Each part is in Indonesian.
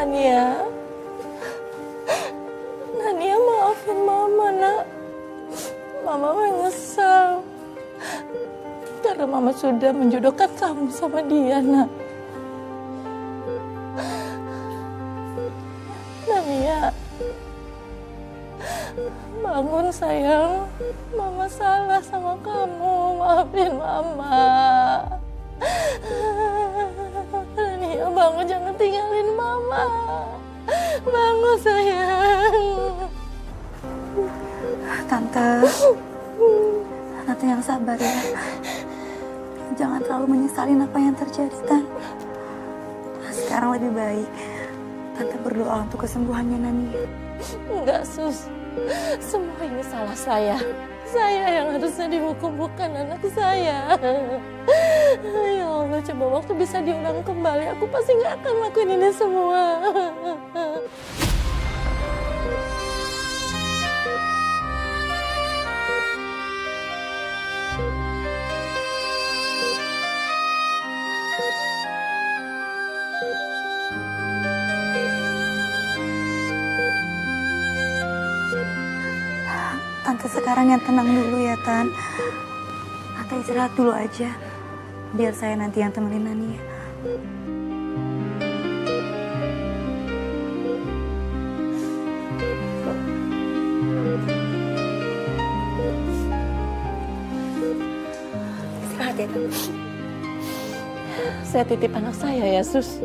Nania. Nania, maafin Mama, Nak. Mama menyesal. Karena Mama sudah menjodohkan kamu sama dia, Nak. Nania. Bangun, sayang. Mama salah sama kamu. Maafin Mama. Nania, bangun, jangan tinggalin Mama. Bangun, sayang. Tante yang sabar ya. Jangan terlalu menyesalin apa yang terjadi, Tan. Sekarang lebih baik Tante berdoa untuk kesembuhannya Nania. Enggak, Sus. Semua ini salah saya. Saya yang harusnya dihukum, bukan anak saya. Ya Allah, coba waktu bisa diulang kembali, aku pasti nggak akan lakuin ini semua. Tante sekarang yang tenang dulu ya, Tan. Tante istirahat dulu aja. Biar saya nanti yang temenin Nania. Istirahat ya, Tante. Saya titip anak saya ya, Sus.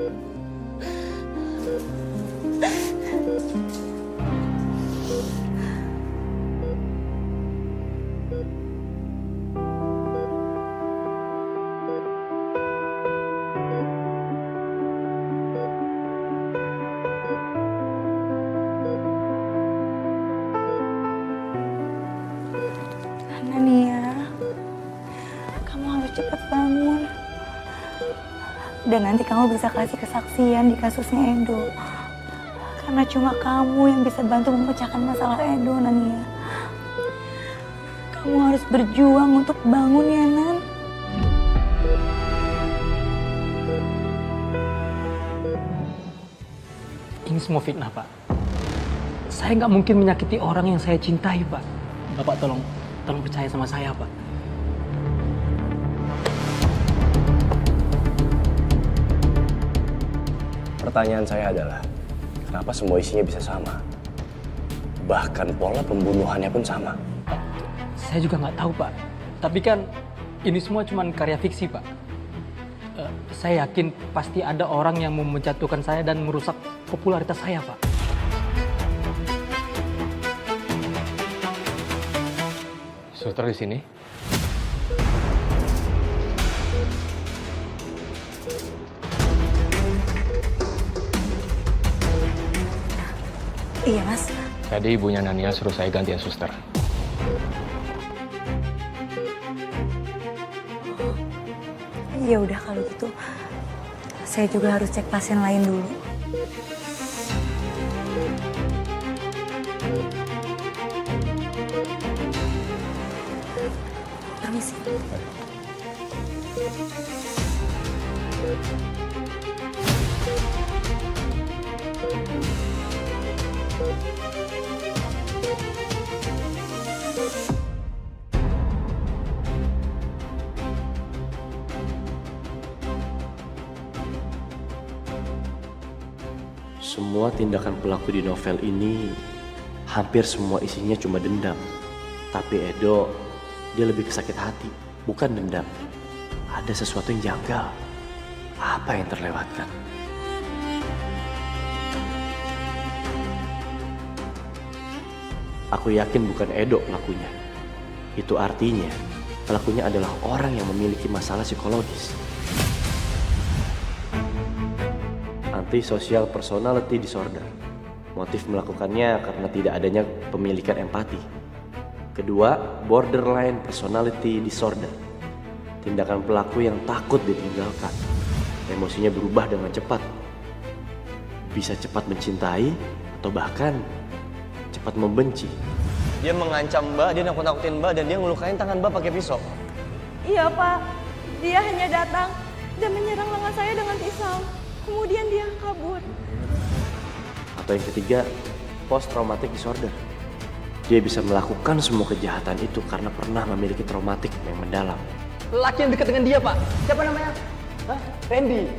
Nania, kamu harus cepat bangun. Dan nanti kamu bisa kasih kesaksian di kasusnya Edo. Karena cuma kamu yang bisa bantu memecahkan masalah Edo, Nania. Kamu harus berjuang untuk bangun ya, Nan. Ini semua fitnah, Pak. Saya nggak mungkin menyakiti orang yang saya cintai, Pak. Bapak tolong percaya sama saya, Pak. Pertanyaan saya adalah, kenapa semua isinya bisa sama? Bahkan pola pembunuhannya pun sama. Saya juga nggak tahu, Pak. Tapi kan ini semua cuma karya fiksi, Pak. Saya yakin pasti ada orang yang mau menjatuhkan saya dan merusak popularitas saya, Pak. Suster di sini. Iya, Mas. Jadi ibunya Nania suruh saya gantiin suster. Ya udah kalau gitu. Saya juga harus cek pasien lain dulu. Permisi. Semua tindakan pelaku di novel ini hampir semua isinya cuma dendam. Tapi Edo, dia lebih ke sakit hati, bukan dendam. Ada sesuatu yang janggal. Apa yang terlewatkan? Aku yakin bukan Edo pelakunya. Itu artinya pelakunya adalah orang yang memiliki masalah psikologis. Antisocial personality disorder. Motif melakukannya karena tidak adanya pemilikan empati. Kedua, borderline personality disorder. Tindakan pelaku yang takut ditinggalkan. Emosinya berubah dengan cepat. Bisa cepat mencintai atau bahkan cepat membenci. Dia mengancam Mbak, dia nakut-nakutin Mbak, dan dia ngelukain tangan Mbak pakai pisau. Iya, Pak. Dia hanya datang dan menyerang lengan saya dengan pisau. Kemudian dia kabur. Atau yang ketiga, post traumatic disorder. Dia bisa melakukan semua kejahatan itu karena pernah memiliki traumatik yang mendalam. Laki yang dekat dengan dia, Pak. Siapa namanya? Hah? Randy.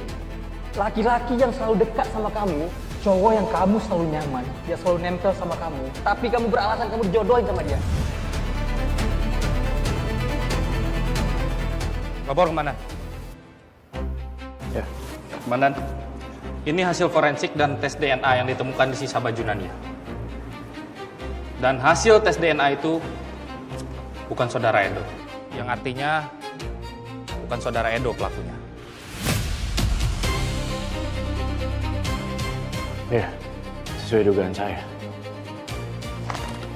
Laki-laki yang selalu dekat sama kamu, cowok yang kamu selalu nyaman, dia selalu nempel sama kamu, tapi kamu beralasan kamu dijodohin sama dia. Lapor kemana? Ya. Komandan, ini hasil forensik dan tes DNA yang ditemukan di sisa baju Nania. Dan hasil tes DNA itu bukan saudara Edo. Yang artinya bukan saudara Edo pelakunya. Ya, sesuai dugaan saya.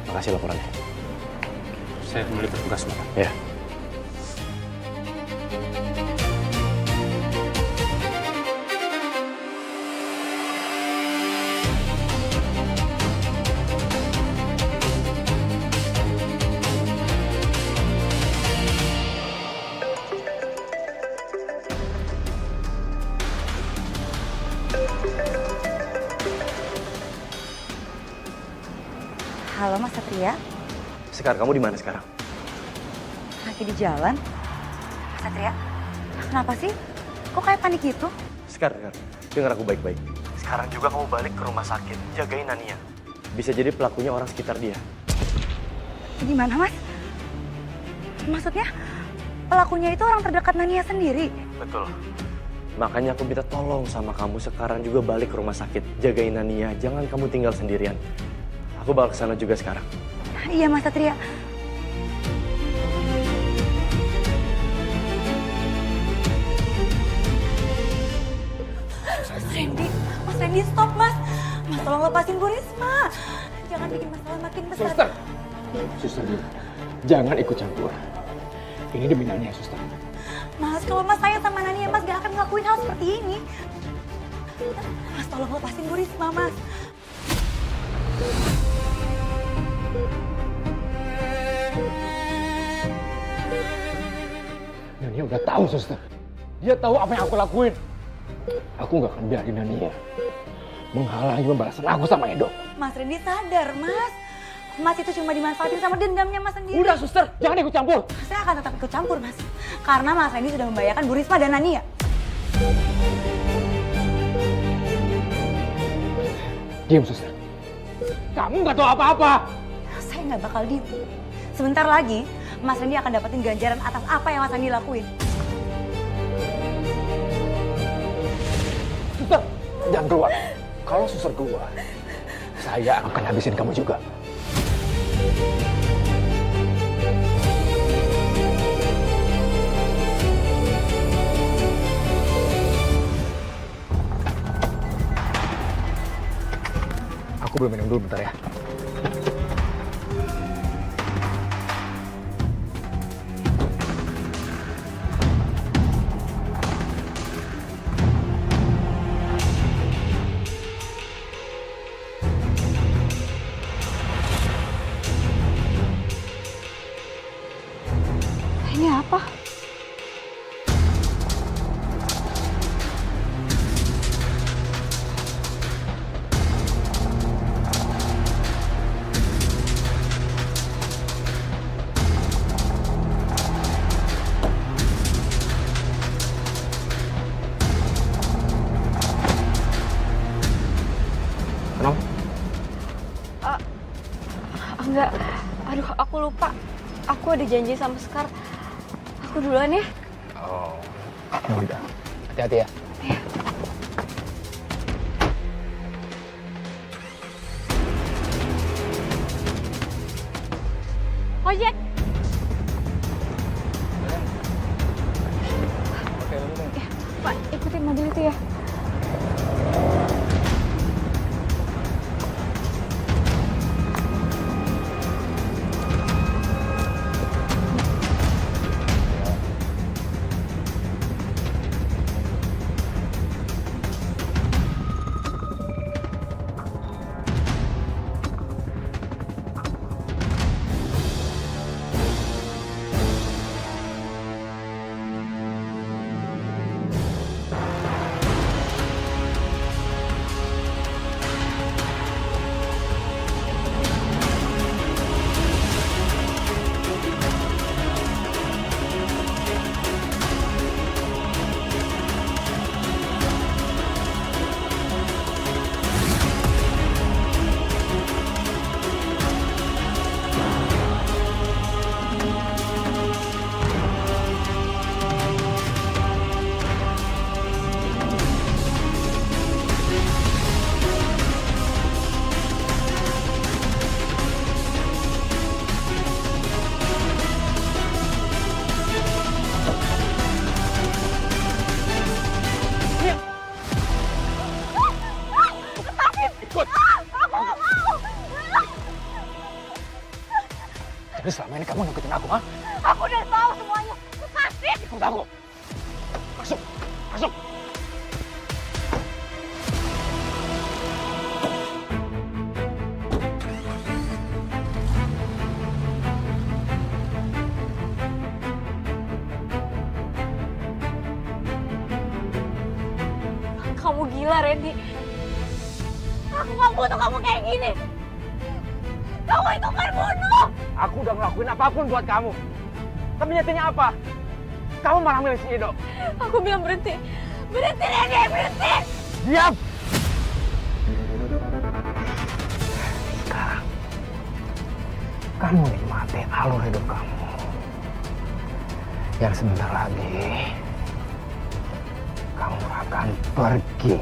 Makasih laporannya. Saya kembali bertugas, Komandan. Ya. Halo Mas Satria, Sekar, kamu di mana sekarang? lagi di jalan. Mas Satria, kenapa sih? Kok kayak panik gitu? Sekar, dengar aku baik-baik. Sekarang juga kamu balik ke rumah sakit, jagain Nania. Bisa jadi pelakunya orang sekitar dia. Gimana Mas? Maksudnya pelakunya itu orang terdekat Nania sendiri? Betul. Makanya aku minta tolong sama kamu sekarang juga balik ke rumah sakit, jagain Nania. Jangan kamu tinggal sendirian. Aku bakal kesana juga sekarang. Iya Mas Satria. Mas Randy stop Mas. Mas tolong lepasin Bu Risma. Jangan bikin masalah makin besar. Suster! Suster, jangan ikut campur. Ini demi Nania, Suster. Mas, kalau Mas sayang sama Nania, Mas gak akan ngelakuin hal seperti ini. Mas tolong lepasin Bu Risma, Mas. Nania udah tahu, Suster. Dia tahu apa yang aku lakuin. Aku nggak akan biarin Nania menghalangi pembalasan aku sama Edo. Mas Randy sadar, Mas. Mas itu cuma dimanfaatin sama dendamnya Mas sendiri. Udah, Suster, jangan ikut campur. Saya akan tetap ikut campur, Mas. Karena Mas Randy sudah membahayakan Bu Risma dan Nania. Diam, Suster. Kamu nggak tahu apa-apa. Saya nggak bakal diem. Sebentar lagi, Mas Randy akan dapetin ganjaran atas apa yang Mas Randy lakuin. Suster, jangan keluar. Kalau Suster keluar, saya akan habisin kamu juga. Aku belum minum dulu bentar ya. Ini apa? Kenapa? Enggak, aduh aku lupa. Aku ada janji sama Sekar. Aku duluan ya. Oh, ya udah. Hati-hati ya. Ojek. Pak, ikutin mobil itu ya. ikut. Aku nggak mau. Jadi selama ini kamu ngikutin aku, ha? Aku udah tahu semuanya. Lepasin. Ikut aku. Masuk, masuk. Kamu gila, Randy. Aku nggak butuh kamu kayak gini. Kamu itu pembunuh. Aku udah ngelakuin apapun buat kamu. Tapi nyatanya apa? Kamu malah milih si Edo. Aku bilang berhenti. Berhenti, Randy, berhenti. Diam! Sekarang, kamu nikmati alur hidup kamu. Yang sebentar lagi, kamu akan pergi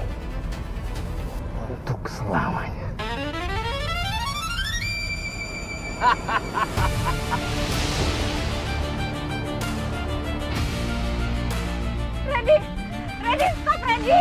untuk selamanya. Randy, Randy, stop, Randy.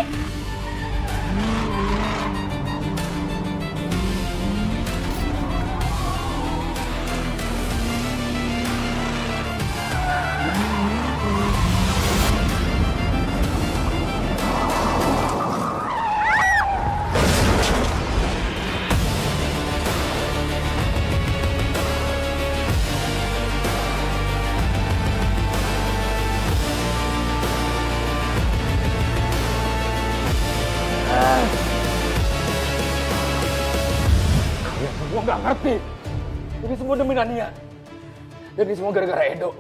Kalian semua nggak ngerti. Ini semua demi Nania. Dan ini semua gara-gara Edo.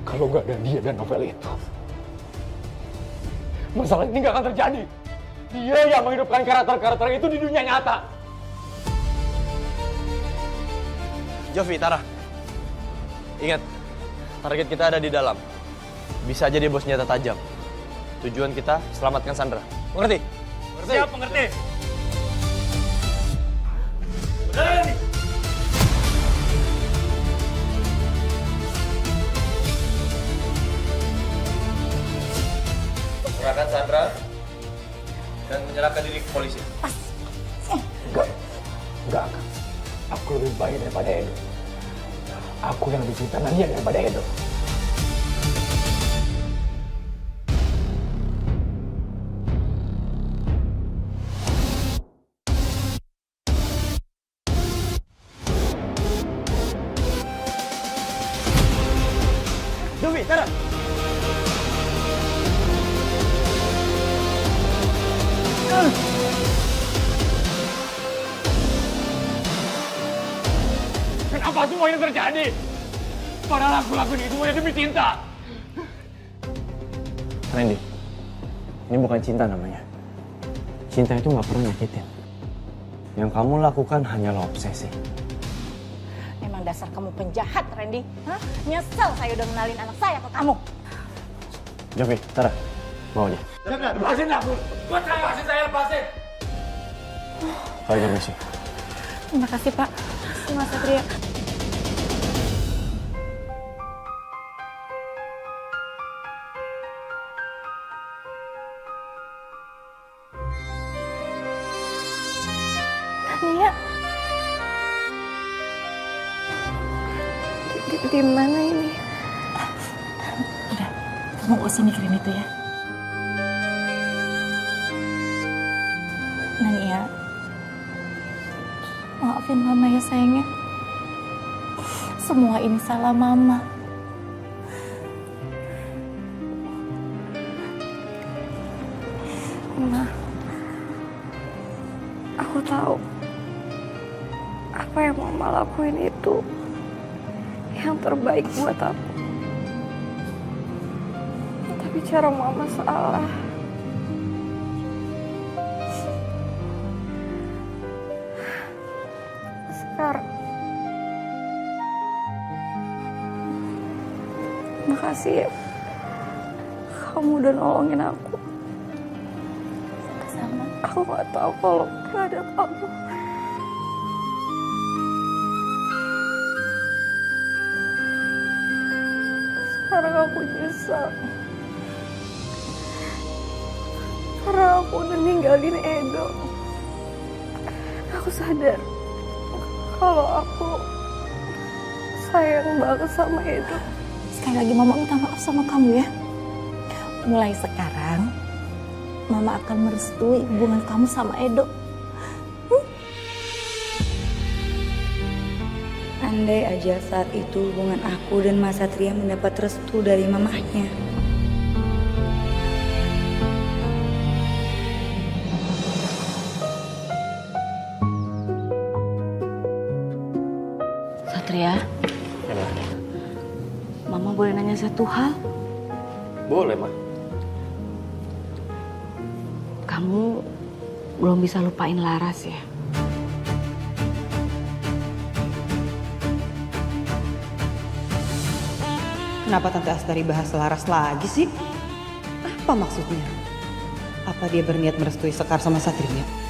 Kalau nggak ada dia dan novel itu, masalah ini nggak akan terjadi. Dia yang menghidupkan karakter-karakter itu di dunia nyata. Jovi, Tara. Ingat, target kita ada di dalam. Bisa jadi bos senjata tajam. Tujuan kita, selamatkan Sandra. Mengerti? Siap, mengerti. Serahkan Sandra dan menyerahkan diri ke polisi. Enggak akan. Aku lebih baik daripada Edo. Aku yang lebih cinta Nania daripada Edo. Jovi, Tara. Kenapa semua ini terjadi? Padahal aku lakuin itu semuanya demi cinta. Randy, ini bukan cinta namanya. Cinta itu nggak pernah nyakitin. Yang kamu lakukan hanyalah obsesi. Emang dasar kamu penjahat, Randy. Hah? Nyesel saya udah kenalin anak saya ke kamu. Jovi, Tara, bawa dia. Lepasin aku! Lepasin saya, lepasin! Saya permisi. Terima kasih, Pak. Mas Satria. Tania. Di mana ini? Udah, kamu gak usah mikirin itu ya. Nania. Maafin Mama ya sayangnya. Semua ini salah Mama. Ma, aku tahu apa yang Mama lakuin itu yang terbaik buat aku. Tapi cara Mama salah. Sekarang, makasih ya. Kamu udah nolongin aku. Sama. Aku gak tahu kalau gak ada kamu. Sekarang aku nyesal. Karena aku udah ninggalin Edo. sadar kalau aku sayang banget sama Edo. Sekali lagi Mama minta maaf sama kamu ya. Mulai sekarang Mama akan merestui hubungan kamu sama Edo. Andai aja saat itu hubungan aku dan Mas Satria mendapat restu dari mamahnya. Satria, Mama boleh nanya satu hal? Boleh, Ma. Kamu belum bisa lupain Laras ya? Kenapa Tante Astari bahas Laras lagi sih? Apa maksudnya? Apa dia berniat merestui Sekar sama Satria?